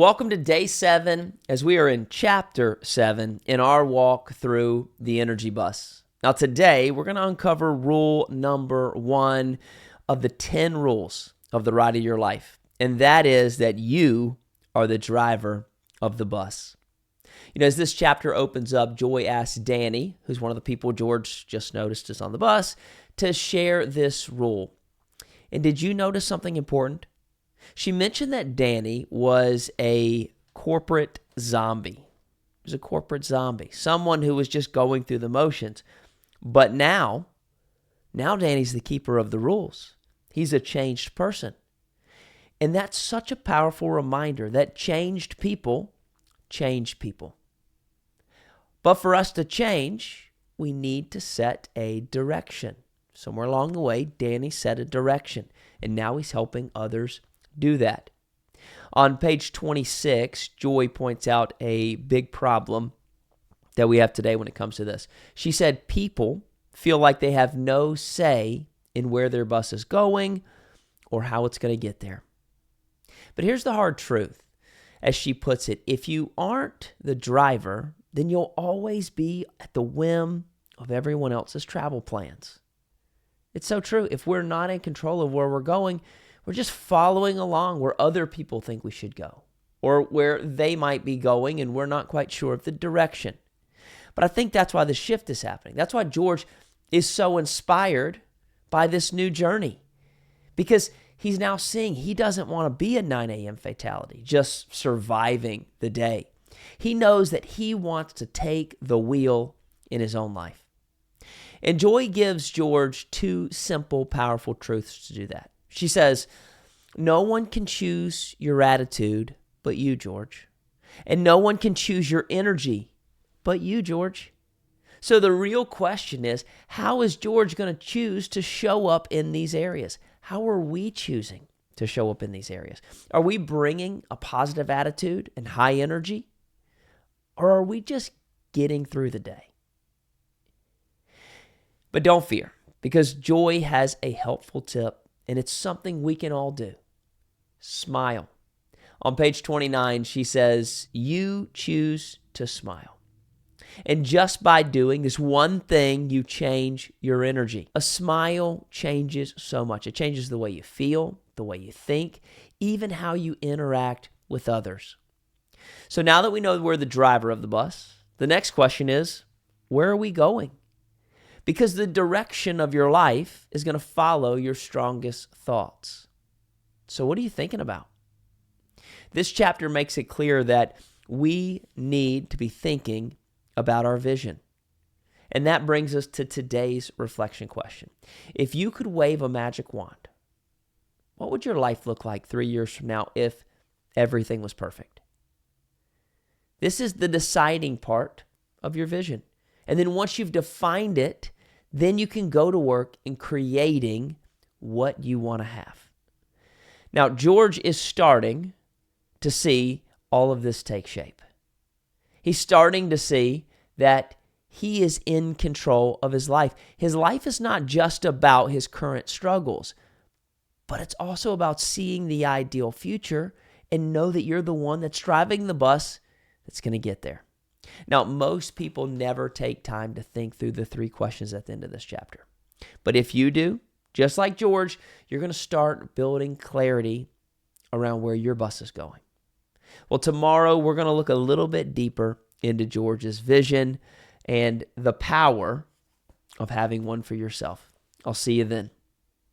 Welcome to day 7 as we are in chapter 7 in our walk through the energy bus. Now today we're going to uncover rule number 1 of the 10 rules of the ride of your life. And that is that you are the driver of the bus. You know, as this chapter opens up, Joy asks Danny, who's one of the people George just noticed is on the bus, to share this rule. And did you notice something important? She mentioned that Danny was a corporate zombie. He was a corporate zombie, someone who was just going through the motions. But now Danny's the keeper of the rules. He's a changed person. And that's such a powerful reminder that changed people change people. But for us to change, we need to set a direction. Somewhere along the way, Danny set a direction, and now he's helping others do that. On page 26, Joy points out a big problem that we have today when it comes to this. She said people feel like they have no say in where their bus is going or how it's going to get there. But here's the hard truth. As she puts it, if you aren't the driver, then you'll always be at the whim of everyone else's travel plans. It's so true. If we're not in control of where we're going, we're just following along where other people think we should go or where they might be going, and we're not quite sure of the direction. But I think that's why the shift is happening. That's why George is so inspired by this new journey, because he's now seeing he doesn't want to be a 9 a.m. fatality, just surviving the day. He knows that he wants to take the wheel in his own life. And Joy gives George 2 simple, powerful truths to do that. She says, no one can choose your attitude but you, George. And no one can choose your energy but you, George. So the real question is, how is George going to choose to show up in these areas? How are we choosing to show up in these areas? Are we bringing a positive attitude and high energy? Or are we just getting through the day? But don't fear, because Joy has a helpful tip, and it's something we can all do. Smile. On page 29, she says, you choose to smile. And just by doing this one thing, you change your energy. A smile changes so much. It changes the way you feel, the way you think, even how you interact with others. So now that we know we're the driver of the bus, the next question is, where are we going? Because the direction of your life is going to follow your strongest thoughts. So what are you thinking about? This chapter makes it clear that we need to be thinking about our vision. And that brings us to today's reflection question. If you could wave a magic wand, what would your life look like 3 years from now if everything was perfect? This is the deciding part of your vision. And then once you've defined it, then you can go to work in creating what you want to have. Now, George is starting to see all of this take shape. He's starting to see that he is in control of his life. His life is not just about his current struggles, but it's also about seeing the ideal future and know that you're the one that's driving the bus that's going to get there. Now, most people never take time to think through the 3 questions at the end of this chapter. But if you do, just like George, you're going to start building clarity around where your bus is going. Well, tomorrow we're going to look a little bit deeper into George's vision and the power of having one for yourself. I'll see you then.